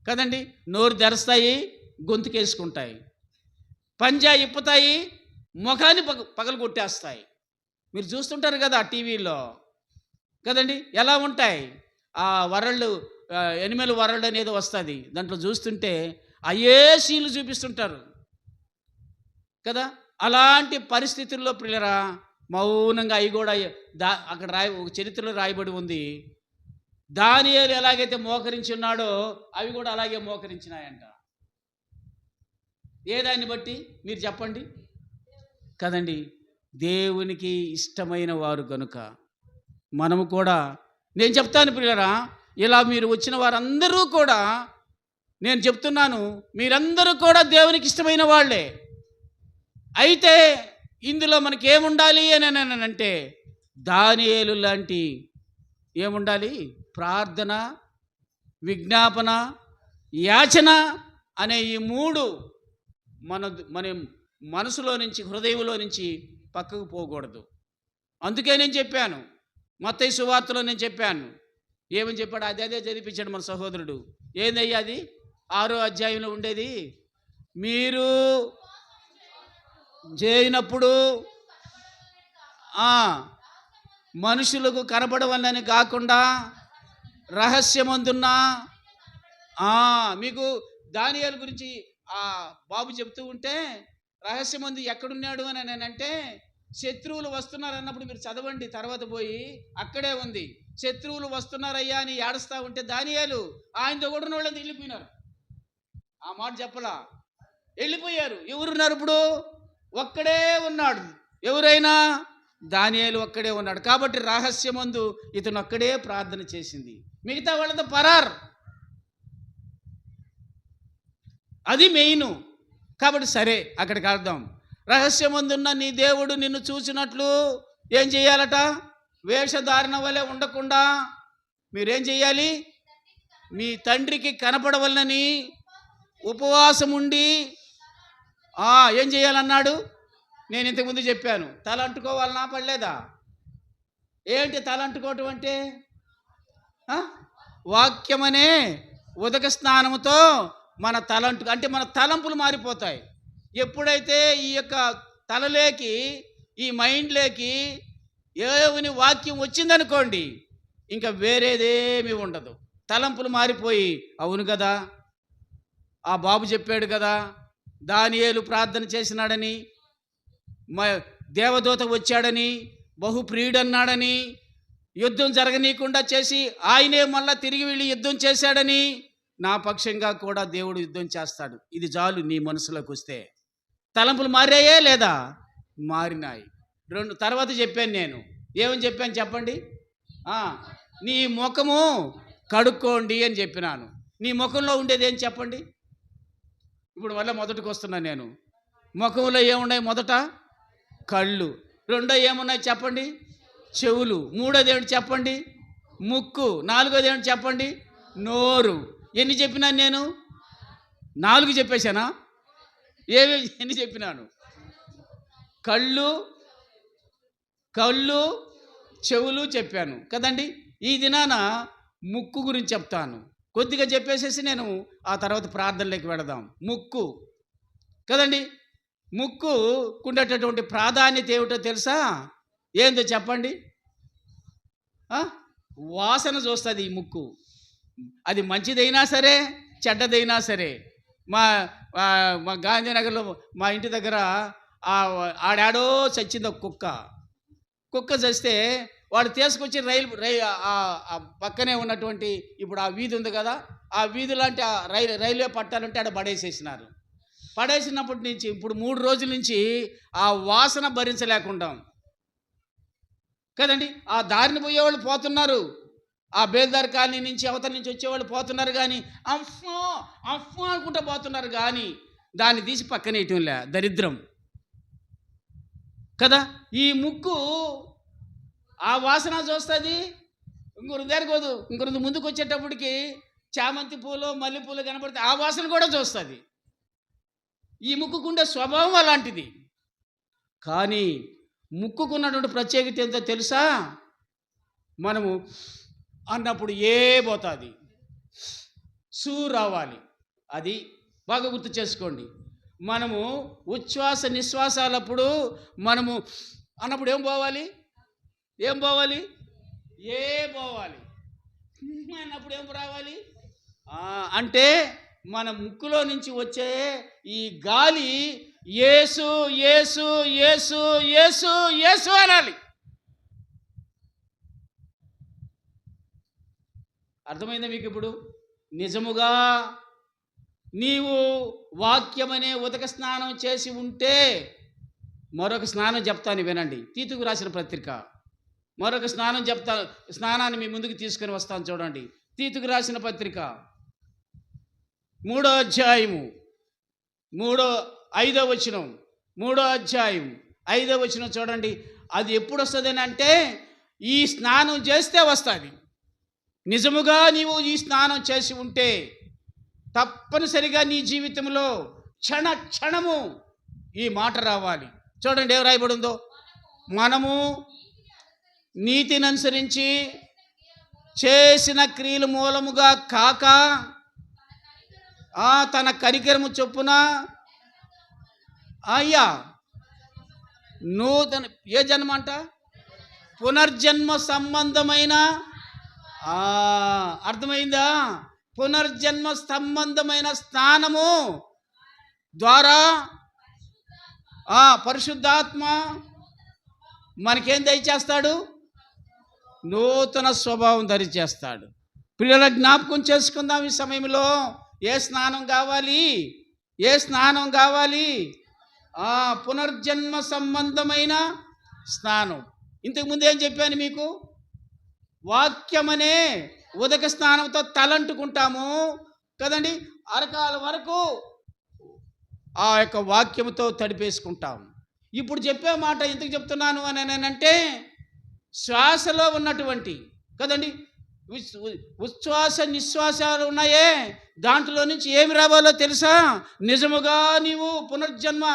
కదండి? నోరు తెరుస్తాయి, గొంతుకేసుకుంటాయి, పంజా ఇప్పుతాయి, ముఖాన్ని పగలు కొట్టేస్తాయి. మీరు చూస్తుంటారు కదా టీవీలో కదండి, ఎలా ఉంటాయి ఆ వరల్డ్, ఎనిమల్ వరల్డ్ అనేది వస్తుంది, దాంట్లో చూస్తుంటే అయ్యే సీన్లు చూపిస్తుంటారు కదా. అలాంటి పరిస్థితుల్లో పిల్లరా మౌనంగా అవి కూడా అక్కడ ఒక చరిత్రలో రాయబడి ఉంది. దానియేలు ఎలాగైతే మోకరించి ఉన్నాడో అవి కూడా అలాగే మోకరించినాయంట. ఏ దాన్ని బట్టి మీరు చెప్పండి కదండి? దేవునికి ఇష్టమైన వారు కనుక మనము కూడా, నేను చెప్తాను పిల్లరా, ఇలా మీరు వచ్చిన వారందరూ కూడా, నేను చెప్తున్నాను, మీరందరూ కూడా దేవునికి ఇష్టమైన వాళ్ళే. అయితే ఇందులో మనకి ఏముండాలి అని అంటే దానియేలు లాంటి ఏముండాలి? ప్రార్థన, విజ్ఞాపన, యాచన అనే ఈ మూడు మన మనసులో నుంచి, హృదయంలో నుంచి పక్కకు పోకూడదు. అందుకే నేను చెప్పాను, మత్తయి సువార్తలో నేను చెప్పాను. ఏమని చెప్పాడు? అదే చదివించాడు మన సహోదరుడు. ఏందయ్యా అది? 6వ అధ్యాయంలో ఉండేది. మీరు చేయనప్పుడు మనుషులకు కనబడవలని కాకుండా రహస్యమందున్నా, మీకు దానియేలు గురించి బాబు చెప్తూ ఉంటే, రహస్యమందు ఎక్కడున్నాడు అని అంటే శత్రువులు వస్తున్నారు అన్నప్పుడు మీరు చదవండి, తర్వాత పోయి అక్కడే ఉంది. శత్రువులు వస్తున్నారయ్యా అని ఏడుస్తూ ఉంటే దానియేలు ఆయనతో కూడా వాళ్ళంతా వెళ్ళిపోయినారు. ఆ మాట చెప్పలా, వెళ్ళిపోయారు. ఎవరున్నారు ఇప్పుడు? ఒక్కడే ఉన్నాడు. ఎవరైనా? దానియేలు ఒక్కడే ఉన్నాడు. కాబట్టి రహస్యమందు ఇతను ఒక్కడే ప్రార్థన చేసింది, మిగతా వాళ్ళతో పరార్. అది మెయిన్. కాబట్టి సరే, అక్కడికి అర్థం. రహస్యమందున్న నీ దేవుడు నిన్ను చూసినట్లు ఏం చేయాలట? వేషధారణ వలె ఉండకుండా మీరేం చేయాలి? మీ తండ్రికి కనపడవలనని ఉపవాసం ఉండి ఏం చేయాలన్నాడు? నేను ఇంతకుముందు చెప్పాను. తల అంటుకోవాలన్నా పడలేదా? ఏంటి తల అంటుకోవటం అంటే? వాక్యమనే ఉదక స్నానముతో మన అంటే మన తలంపులు మారిపోతాయి. ఎప్పుడైతే ఈ యొక్క తలలేకి, ఈ మైండ్లోకి దేవుని వాక్యం వచ్చిందనుకోండి, ఇంకా వేరేదేమీ ఉండదు. తలంపులు మారిపోయి, అవును కదా, ఆ బాబు చెప్పాడు కదా, దానియేలు ప్రార్థన చేసినాడని, దేవదూత వచ్చాడని, బహుప్రియుడన్నాడని, యుద్ధం జరగనీయకుండా చేసి ఆయనే మళ్ళా తిరిగి వెళ్ళి యుద్ధం చేశాడని, నా పక్షంగా కూడా దేవుడు యుద్ధం చేస్తాడు. ఇది చాలు నీ మనసులోకి వస్తే. తలంపులు మారాయే లేదా? మారినాయి. తర్వాత చెప్పాను నేను. ఏమని చెప్పాను చెప్పండి? నీ ముఖము కడుక్కోండి అని చెప్పినాను. నీ ముఖంలో ఉండేది ఏం చెప్పండి? ఇప్పుడు మళ్ళీ మొదటికి వస్తున్నాను నేను. ముఖంలో ఏమున్నాయి? మొదట కళ్ళు. రెండో ఏమున్నాయి చెప్పండి? చెవులు. మూడోది ఏమిటి చెప్పండి? ముక్కు. నాలుగోది ఏమిటి చెప్పండి? నోరు. ఎన్ని చెప్పినాను నేను? 4 చెప్పేశానా? ఎన్ని చెప్పినాను? కళ్ళు, చెవులు చెప్పాను కదండి. ఈ దినాన ముక్కు గురించి చెప్తాను. కొద్దిగా చెప్పేసేసి నేను ఆ తర్వాత ప్రార్థనలోకి వెళదాం. ముక్కు కదండి. ముక్కుకుండేటటువంటి ప్రాధాన్యత ఏమిటో తెలుసా? ఏందో చెప్పండి. వాసన చూస్తుంది ఈ ముక్కు. అది మంచిదైనా సరే, చెడ్డదైనా సరే. మా గాంధీనగర్లో మా ఇంటి దగ్గర ఆడాడో చచ్చింది ఒక కుక్క చస్తే వాడు తీసుకొచ్చి పక్కనే ఉన్నటువంటి ఇప్పుడు ఆ వీధి ఉంది కదా, ఆ వీధి లాంటి రైల్వే పట్టాలంటే ఆడ పడేసేసినారు. పడేసినప్పటి నుంచి ఇప్పుడు 3 రోజుల నుంచి ఆ వాసన భరించలేకుండా కదండి. ఆ దారిని పోయేవాళ్ళు పోతున్నారు, ఆ బేల్దార్ కాలనీ నుంచి అవతల నుంచి వచ్చేవాళ్ళు పోతున్నారు, కానీ అఫ్ఫా అనుకుంటూ పోతున్నారు, కానీ దాన్ని తీసి పక్కనేయటంలే. దరిద్రం కదా. ఈ ముక్కు ఆ వాసన చూస్తుంది, ఇంకొక దగ్గరకోదు. ఇంకొక ముందుకు వచ్చేటప్పటికి చామంతి పూలు, మల్లెపూలు కనపడితే ఆ వాసన కూడా చూస్తుంది. ఈ ముక్కుకుండే స్వభావం అలాంటిది. కానీ ముక్కుకున్నటువంటి ప్రత్యేకత ఎంతో తెలుసా? మనము అన్నప్పుడు పోతుంది, రావాలి. అది బాగా గుర్తు చేసుకోండి. మనము ఉచ్ఛ్వాస నిశ్వాసాలప్పుడు మనము అన్నప్పుడు ఏం పోవాలి? పోవాలి అన్నప్పుడు ఏం రావాలి? అంటే మన ముక్కులో నుంచి వచ్చే ఈ గాలి యేసు యేసు యేసు యేసు యేసు అనాలి. అర్థమైందా మీకు? ఇప్పుడు నిజముగా నీవు వాక్యమనే ఉదక స్నానం చేసి ఉంటే, మరొక స్నానం చెప్తాను వినండి. తీతుకు రాసిన పత్రిక మరొక స్నానం చెప్తాను. స్నానాన్ని మీ ముందుకు తీసుకొని వస్తాను చూడండి. తీతుకు రాసిన పత్రిక 3వ అధ్యాయము 5వ వచనం, 3వ అధ్యాయం 5వ వచనం చూడండి. అది ఎప్పుడు వస్తుంది అంటే, ఈ స్నానం చేస్తే వస్తుంది. నిజముగా నీవు ఈ స్నానం చేసి ఉంటే తప్పనిసరిగా నీ జీవితంలో క్షణము ఈ మాట రావాలి. చూడండి ఏం రాయబడి ఉందో. మనము నీతిని అనుసరించి చేసిన క్రియల మూలముగా కాక తన కనికరము చొప్పున నూతన ఏ జన్మ అంట? పునర్జన్మ సంబంధమైన అర్థమైందా? పునర్జన్మ సంబంధమైన స్నానము ద్వారా పరిశుద్ధాత్మ మనకేం దయచేస్తాడు? నూతన స్వభావం దరిచేస్తాడు. పిల్లల జ్ఞాపకం చేసుకుందాం ఈ సమయంలో. ఏ స్నానం కావాలి? పునర్జన్మ సంబంధమైన స్నానం. ఇంతకుముందు ఏం చెప్పాను మీకు? వాక్యమనే ఉదక స్నానంతో తలంటుకుంటాము కదండి. అరకాల వరకు ఆ యొక్క వాక్యముతో తడిపేసుకుంటాం. ఇప్పుడు చెప్పే మాట ఎందుకు చెప్తున్నాను అని అంటే, శ్వాసలో ఉన్నటువంటి కదండి ఉచ్ఛ్వాస నిశ్వాసాలు ఉన్నాయే, దాంట్లో నుంచి ఏమి రావాలో తెలుసా? నిజముగా నీవు పునర్జన్మ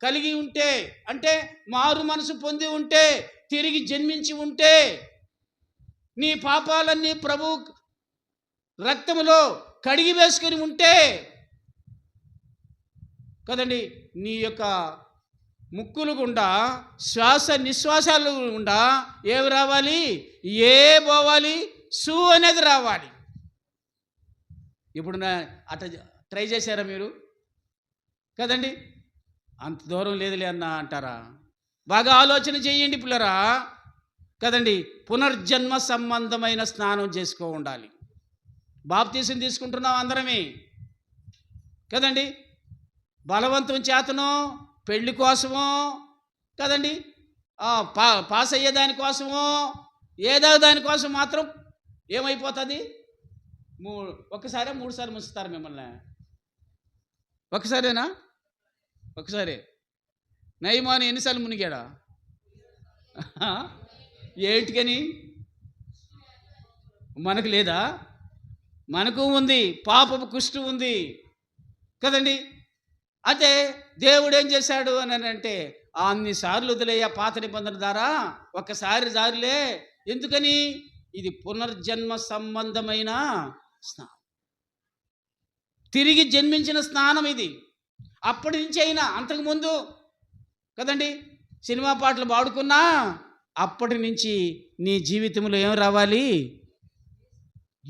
కలిగి ఉంటే, అంటే మారు మనసు పొంది ఉంటే, తిరిగి జన్మించి ఉంటే, నీ పాపాలన్నీ ప్రభు రక్తములో కడిగి వేసుకొని ఉంటే కదండి, నీ యొక్క ముక్కులు గుండా శ్వాస నిశ్వాసాలు గుండా ఏవి రావాలి? ఏ పోవాలి? సు అనేది రావాలి. ఇప్పుడు అట్లా ట్రై చేశారా మీరు? కదండి, అంత దూరం లేదులే అన్న అంటారా? బాగా ఆలోచన చేయండి పిల్లరా. కదండి, పునర్జన్మ సంబంధమైన స్నానం చేసుకో ఉండాలి. బాప్తీసం తీసుకుంటున్నాం అందరమే కదండి, బలవంతం చేతనో పెళ్లి కోసమో కదండి, పాస్ అయ్యే దానికోసమో ఏదో దానికోసం మాత్రం ఏమైపోతుంది? ఒక్కసారే 3 సార్లు ముంచుతారు మిమ్మల్ని. ఒక్కసారేనా? ఒకసారి. నయమాను ఎన్నిసార్లు మునిగాడా? ఏంటికని? మనకు లేదా? మనకు ఉంది, పాపపు కుష్టు ఉంది కదండి. అయితే దేవుడు ఏం చేశాడు అని అంటే, అన్నిసార్లు వదిలేయ పాత నిబంధన ద్వారా ఒక్కసారి జారులే. ఎందుకని? ఇది పునర్జన్మ సంబంధమైన స్నానం, తిరిగి జన్మించిన స్నానం ఇది. అప్పటి నుంచి అయినా అంతకుముందు కదండి సినిమా పాటలు పాడుకున్నా అప్పటి నుంచి నీ జీవితంలో ఏం రావాలి?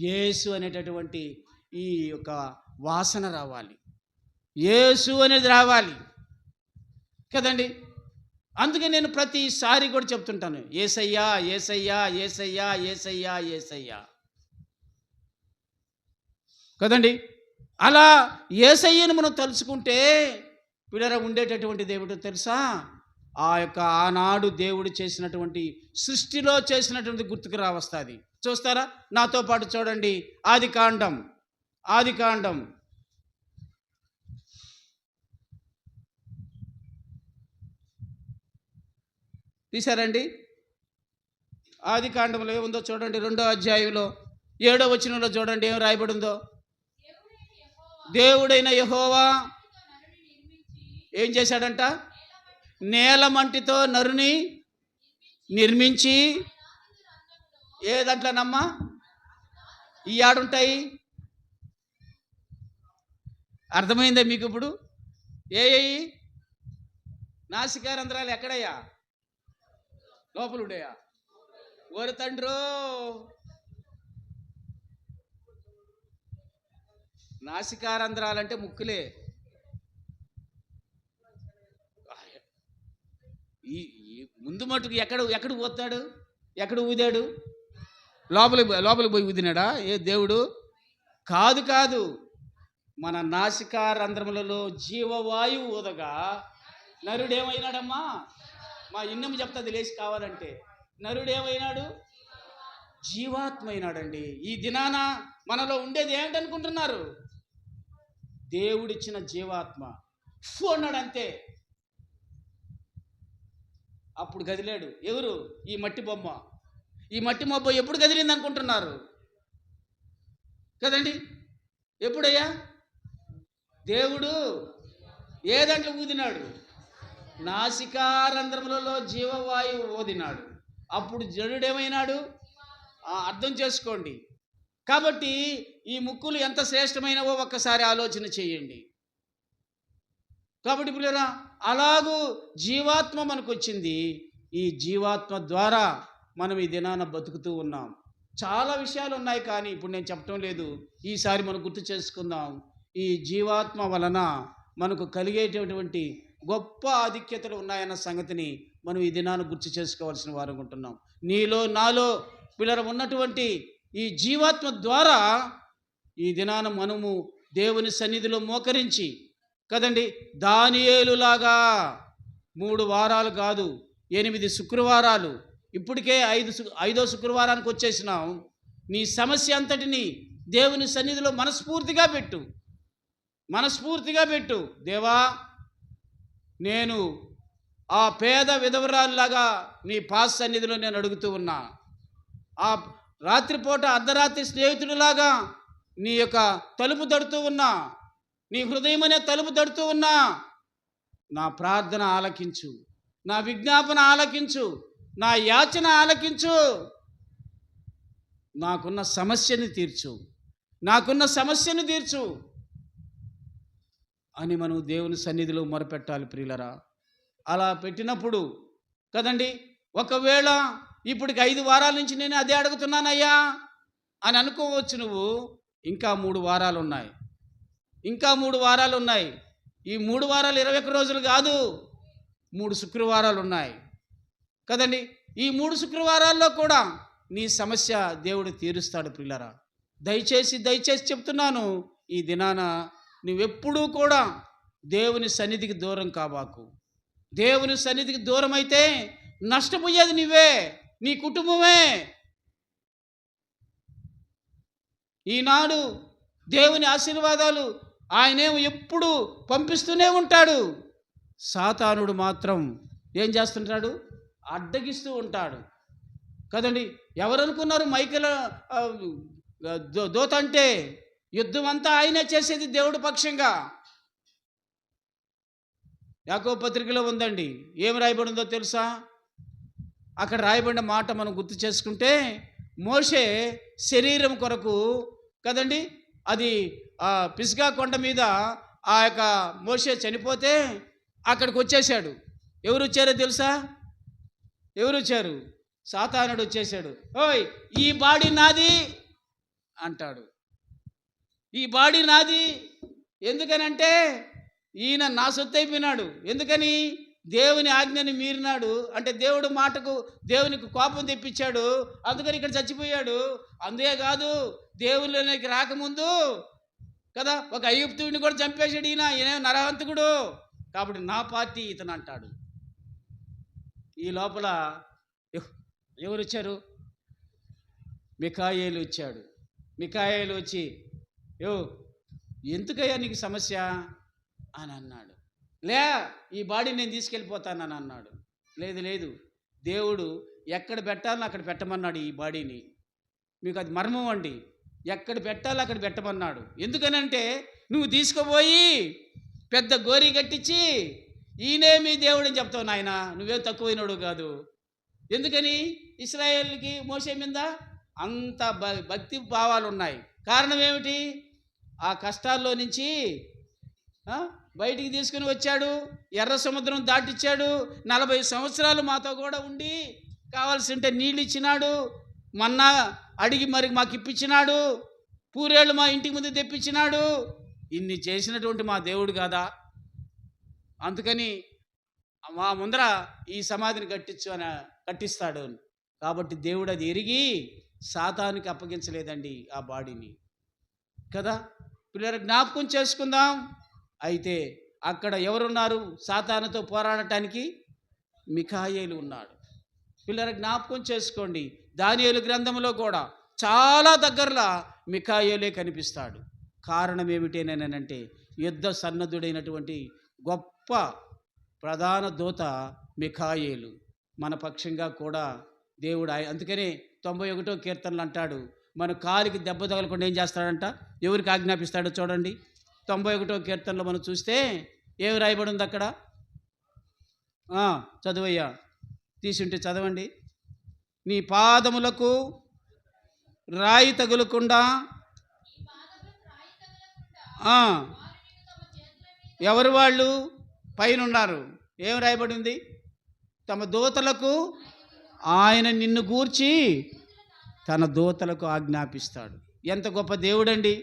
యేసు అనేటటువంటి ఈ యొక్క వాసన రావాలి, యేసు అనేది రావాలి కదండి. అందుకే నేను ప్రతిసారి కూడా చెప్తుంటాను, యేసయ్యా యేసయ్యా యేసయ్యా యేసయ్యా యేసయ్యా కదండి. అలా యేసయ్యను మనం తలుచుకుంటే పిల్లరా ఉండేటటువంటి దేవుడు తెలుసా? ఆ యొక్క ఆనాడు దేవుడు చేసినటువంటి సృష్టిలో చేసినటువంటి గుర్తుకు రావస్తుంది. చూస్తారా? నాతో పాటు చూడండి, ఆదికాండం తీశారండి. ఆదికాండంలో ఏముందో చూడండి, 2వ అధ్యాయంలో 7వ వచనంలో చూడండి ఏం రాయబడి ఉందో. దేవుడైన యెహోవా ఏం చేశాడంట? నేలమంటితో నరుని నిర్మించి, ఏ దాంట్లోనమ్మా ఈ ఆడుంటాయి? అర్థమైందా మీకు ఇప్పుడు? ఏ నాసికారంధ్రాలు ఎక్కడయ్యా? లోపల ఉండేయా? ఓరి తండ్రో, నాసికారంధ్రాలంటే ముక్కులే. ఈ ముందు మటుకు ఎక్కడ పోతాడు? ఎక్కడ ఊదాడు? లోపలికి పోయి ఊదినాడా ఏ దేవుడు? కాదు. మన నాసికారంధ్రములలో జీవవాయువు ఊదగా నరుడేమైనాడమ్మా? మా ఇన్నము చెప్తుంది లేచి కావాలంటే. నరుడేమైనాడు? జీవాత్మ అయినాడండి. ఈ దినాన మనలో ఉండేది ఏమిటనుకుంటున్నారు? దేవుడిచ్చిన జీవాత్మ. అన్నాడు అంతే. అప్పుడు కదిలాడు. ఎవరు? ఈ మట్టి బొమ్మ. ఈ మట్టి బొమ్మ ఎప్పుడు కదిలింది అనుకుంటున్నారు? కదండి, ఎప్పుడయ్యా? దేవుడు ఏ దాంట్లో ఊదినాడు? నాసికారంధ్రములలో జీవవాయువు ఊదినాడు. అప్పుడు జనుడేమైనాడు? అర్థం చేసుకోండి. కాబట్టి ఈ ముక్కులు ఎంత శ్రేష్టమైనవో ఒక్కసారి ఆలోచన చేయండి. కాబట్టి పిల్లరా, అలాగూ జీవాత్మ మనకు వచ్చింది. ఈ జీవాత్మ ద్వారా మనం ఈ దినాన బతుకుతూ ఉన్నాం. చాలా విషయాలు ఉన్నాయి, కానీ ఇప్పుడు నేను చెప్పటం లేదు. ఈసారి మనం గుర్తు చేసుకుందాం. ఈ జీవాత్మ వలన మనకు కలిగేటటువంటి గొప్ప ఆధిక్యతలు ఉన్నాయన్న సంగతిని మనం ఈ దినాన గుర్తు చేసుకోవాల్సిన వారు ఉంటున్నాం. నీలో నాలో పిల్లర ఉన్నటువంటి ఈ జీవాత్మ ద్వారా ఈ దినాన మనము దేవుని సన్నిధిలో మోకరించి కదండి, దానియేలులాగా 3 వారాలు కాదు 8 శుక్రవారాలు, ఇప్పటికే 5వ శుక్రవారానికి వచ్చేసినాం. నీ సమస్య అంతటిని దేవుని సన్నిధిలో మనస్ఫూర్తిగా పెట్టు. దేవా, నేను ఆ పేద విధవరాలులాగా నీ పాస్ సన్నిధిలో నేను అడుగుతూ ఉన్నా. ఆ రాత్రిపూట అర్ధరాత్రి స్నేహితుడిలాగా నీ యొక్క తలుపు తడుతూ ఉన్నా, నీ హృదయం అనే తలుపు తడుతూ ఉన్నా. నా ప్రార్థన ఆలకించు, నా విజ్ఞాపన ఆలకించు, నా యాచన ఆలకించు. నాకున్న సమస్యను తీర్చు అని మనం దేవుని సన్నిధిలో మొరపెట్టాలి ప్రియులరా. అలా పెట్టినప్పుడు కదండి, ఒకవేళ ఇప్పటికి 5 వారాల నుంచి నేను అదే అడుగుతున్నానయ్యా అని అనుకోవచ్చు నువ్వు. ఇంకా 3 వారాలు ఉన్నాయి, ఇంకా 3 వారాలు ఉన్నాయి. ఈ 3 వారాలు 21 రోజులు కాదు, 3 శుక్రవారాలు ఉన్నాయి కదండి. ఈ 3 శుక్రవారాల్లో కూడా నీ సమస్య దేవుడు తీరుస్తాడు ప్రియులారా. దయచేసి చెప్తున్నాను, ఈ దినాన నువ్వెప్పుడూ కూడా దేవుని సన్నిధికి దూరం కాబాకు. దేవుని సన్నిధికి దూరం అయితే నష్టపోయేది నువ్వే, నీ కుటుంబమే. ఈనాడు దేవుని ఆశీర్వాదాలు ఆయనేమో ఎప్పుడు పంపిస్తూనే ఉంటాడు. సాతానుడు మాత్రం ఏం చేస్తుంటాడు? అడ్డగిస్తూ ఉంటాడు కదండి. ఎవరనుకున్నారు మైకేల్ దూత అంటే? యుద్ధం అంతా ఆయనే చేసేది దేవుడి పక్షంగా. యాకోబు పత్రికలో ఉందండి, ఏం రాయబడిందో తెలుసా? అక్కడ రాయబడిన మాట మనం గుర్తు చేసుకుంటే, మోషే శరీరం కొరకు కదండి, అది పిస్గా కొండ మీద ఆ యొక్క మోషే చనిపోతే అక్కడికి వచ్చేసాడు. ఎవరు వచ్చారో తెలుసా? ఎవరు వచ్చారు? సాతానుడు వచ్చేసాడు. ఓయ్, ఈ బాడీ నాది అంటాడు. ఈ బాడీ నాది ఎందుకనంటే ఈయన నా సొత్తు అయిపోయినాడు. ఎందుకని? దేవుని ఆజ్ఞని మీరినాడు అంటే దేవుడు మాటకు దేవునికి కోపం తెప్పించాడు, అందుకని ఇక్కడ చచ్చిపోయాడు. అంతే కాదు, దేవుళ్ళకి రాకముందు కదా ఒక ఐగుప్తుడిని కూడా చంపేశాడు ఈయన నరహంతకుడు. కాబట్టి నా పార్టీ ఇతను అంటాడు. ఈ లోపల ఎవరు వచ్చారు? మిఖాయేలు వచ్చాడు. మిఖాయేలు వచ్చి, ఎందుకయ్యా నీకు సమస్య అని అన్నాడు. ఈ బాడీ నేను తీసుకెళ్ళిపోతానని అన్నాడు. లేదు, దేవుడు ఎక్కడ పెట్టాలో అక్కడ పెట్టమన్నాడు ఈ బాడీని. మీకు అది మర్మం అండి. ఎక్కడ పెట్టాలో అక్కడ పెట్టమన్నాడు. ఎందుకనంటే నువ్వు తీసుకుపోయి పెద్ద గోరీ కట్టించి ఈయనే మీ దేవుడు అని చెప్తావు. నాయన, నువ్వేం తక్కువైనడు కాదు. ఎందుకని? ఇశ్రాయేలుకి మోషే మీద అంత భక్తి భావాలు ఉన్నాయి. కారణం ఏమిటి? ఆ కష్టాల్లో నుంచి బయటికి తీసుకుని వచ్చాడు, ఎర్ర సముద్రం దాటిచ్చాడు, 40 సంవత్సరాలు మాతో కూడా ఉండి కావాల్సి ఉంటే నీళ్ళు ఇచ్చినాడు, మన్నా అడిగి మరి మాకు ఇప్పించినాడు, పూరేళ్ళు మా ఇంటికి ముందు తెప్పించినాడు. ఇన్ని చేసినటువంటి మా దేవుడు కాదా? అందుకని మా ముందర ఈ సమాధిని కట్టిస్తాడు. కాబట్టి దేవుడు అది ఎరిగి సాతానికి అప్పగించలేదండి ఆ బాడీని కదా. పిల్లలు జ్ఞాపకం చేసుకుందాం. అయితే అక్కడ ఎవరున్నారు సాతానుతో పోరాడటానికి? మిఖాయేలు ఉన్నాడు. పిల్లలు జ్ఞాపకం చేసుకోండి, దానియేలు గ్రంథంలో కూడా చాలా దగ్గరలో మిఖాయేలే కనిపిస్తాడు. కారణం ఏమిటేనంటే యుద్ధ సన్నద్ధుడైనటువంటి గొప్ప ప్రధాన దూత మిఖాయేలు. మన పక్షంగా కూడా దేవుడు అందుకనే 91వ కీర్తనలు అంటాడు, మన కాలికి దెబ్బ తగలకుండా ఏం చేస్తాడంట? ఎవరికి ఆజ్ఞాపిస్తాడో చూడండి. 91వ కీర్తనలో మనం చూస్తే ఏమి రాయబడి ఉంది అక్కడ? చదువయ్యా, తీసుంటే చదవండి. నీ పాదములకు రాయి తగులకుండా ఎవరు వాళ్ళు? పైన ఉన్నారు. ఏం రాయబడి ఉంది? తమ దూతలకు ఆయన నిన్ను గూర్చి తన దూతలకు ఆజ్ఞాపిస్తాడు. ఎంత గొప్ప దేవుడండి!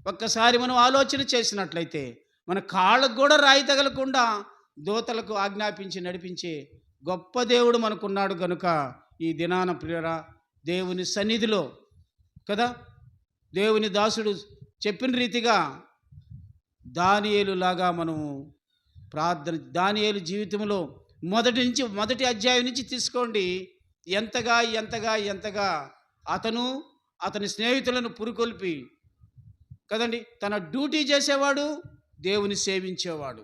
ఒక్కసారి మనం ఆలోచన చేసినట్లయితే మన కాళ్ళకు కూడా రాయి తగలకుండా దూతలకు ఆజ్ఞాపించి నడిపించే గొప్ప దేవుడు మనకున్నాడు. కనుక ఈ దినాన ప్రియరా, దేవుని సన్నిధిలో కదా దేవుని దాసుడు చెప్పిన రీతిగా దానియేలులాగా మనము ప్రార్థన, దానియేలు జీవితంలో మొదటి అధ్యాయం నుంచి తీసుకోండి. ఎంతగా అతని స్నేహితులను పురుకొల్పి కదండి తన డ్యూటీ చేసేవాడు, దేవుని సేవించేవాడు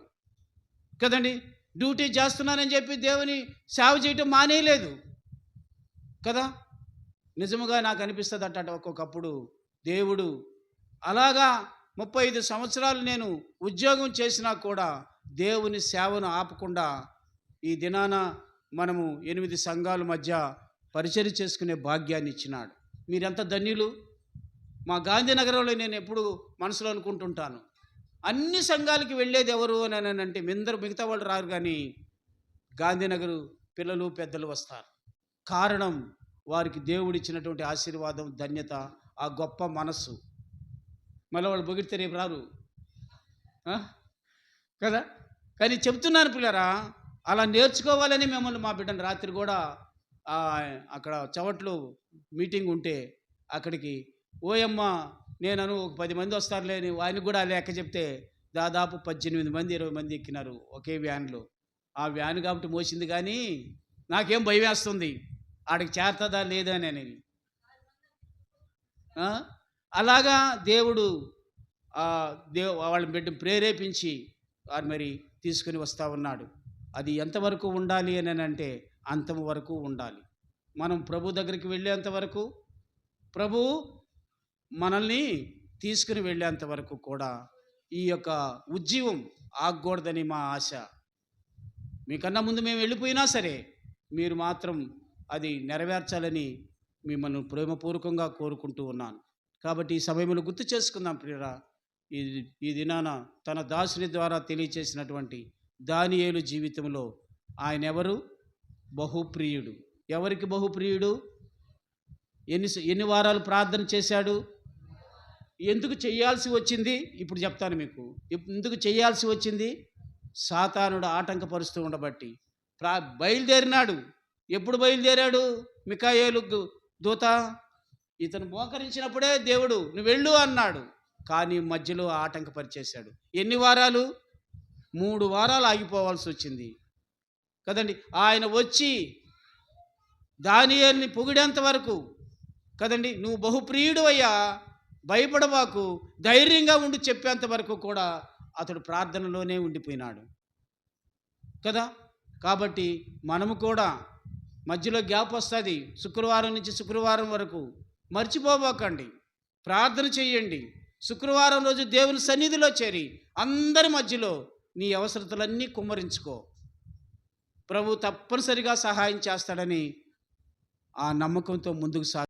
కదండి. డ్యూటీ చేస్తున్నానని చెప్పి దేవుని సేవ చేయటం మానేయలేదు కదా. నిజముగా నాకు అనిపిస్తుంది అట్ట ఒక్కొక్కప్పుడు దేవుడు అలాగా 35 సంవత్సరాలు నేను ఉద్యోగం చేసినా కూడా దేవుని సేవను ఆపకుండా ఈ దినాన మనము 8 సంఘాల మధ్య పరిచర్య చేసుకునే భాగ్యాన్ని ఇచ్చినాడు. మీరెంత ధన్యులు. మా గాంధీనగరంలో నేను ఎప్పుడు మనసులో అనుకుంటుంటాను, అన్ని సంఘాలకి వెళ్ళేది ఎవరు అని అంటే మిగతా వాళ్ళు రారు, కానీ గాంధీనగర్ పిల్లలు పెద్దలు వస్తారు. కారణం వారికి దేవుడిచ్చినటువంటి ఆశీర్వాదం, ధన్యత, ఆ గొప్ప మనస్సు. మళ్ళీ వాళ్ళు పొగిడితే రేపు రారు ఆ? కదా. కానీ చెప్తున్నాను పిల్లరా, అలా నేర్చుకోవాలని మిమ్మల్ని మా బిడ్డను రాత్రి కూడా ఆ, అక్కడ చవట్లు మీటింగ్ ఉంటే అక్కడికి ఓయమ్మ నేనను ఒక 10 మంది వస్తారులే అని ఆయనకు కూడా లెక్క చెప్తే దాదాపు 18 మంది 20 మంది ఎక్కినారు ఒకే వ్యాన్లో. ఆ వ్యాన్ కాబట్టి మోసింది, కానీ నాకేం భయం వేస్తుంది ఆడికి చేరుతుందా లేదా అని అనేది. అలాగా దేవుడు వాళ్ళ బిడ్డను ప్రేరేపించి వారు మరి తీసుకుని వస్తూ ఉన్నాడు. అది ఎంతవరకు ఉండాలి అని అంటే అంతం వరకు ఉండాలి. మనం ప్రభు దగ్గరికి వెళ్ళేంత వరకు, ప్రభు మనల్ని తీసుకుని వెళ్ళేంత వరకు కూడా ఈ యొక్క ఉజ్జీవం ఆగకూడదని మా ఆశ. మీకన్నా ముందు మేము వెళ్ళిపోయినా సరే మీరు మాత్రం అది నెరవేర్చాలని మిమ్మల్ని ప్రేమపూర్వకంగా కోరుకుంటూ ఉన్నాను. కాబట్టి ఈ సమయంలో గుర్తు చేసుకుందాం ప్రియరా, ఈ దినాన తన దాసుని ద్వారా తెలియచేసినటువంటి దానియేలు జీవితంలో ఆయన ఎవరు? బహుప్రియుడు. ఎవరికి బహుప్రియుడు? ఎన్ని వారాలు ప్రార్థన చేశాడు? ఎందుకు చేయాల్సి వచ్చింది ఇప్పుడు చెప్తాను మీకు. ఎందుకు చేయాల్సి వచ్చింది? సాతానుడు ఆటంకపరుస్తూ ఉండబట్టి బయలుదేరినాడు. ఎప్పుడు బయలుదేరాడు? మికాయేలు దూత ఇతను మోకరించినప్పుడే దేవుడు నువ్వు వెళ్ళు అన్నాడు. కానీ మధ్యలో ఆటంకపరిచేశాడు. ఎన్ని వారాలు? 3 వారాలు ఆగిపోవాల్సి వచ్చింది కదండి. ఆయన వచ్చి దానియేలుని పొగిడేంత వరకు కదండి, నువ్వు బహుప్రియుడు అయ్యా, భయపడవాకు, ధైర్యంగా ఉండి చెప్పేంత వరకు కూడా అతడు ప్రార్థనలోనే ఉండిపోయినాడు కదా. కాబట్టి మనము కూడా మధ్యలో గ్యాప్ వస్తుంది. శుక్రవారం నుంచి శుక్రవారం వరకు మర్చిపోబోకండి, ప్రార్థన చేయండి. శుక్రవారం రోజు దేవుని సన్నిధిలో చేరి అందరి మధ్యలో నీ అవసరతలన్నీ కుమ్మరించుకో. ప్రభు తప్పనిసరిగా సహాయం చేస్తాడని ఆ నమ్మకంతో ముందుకు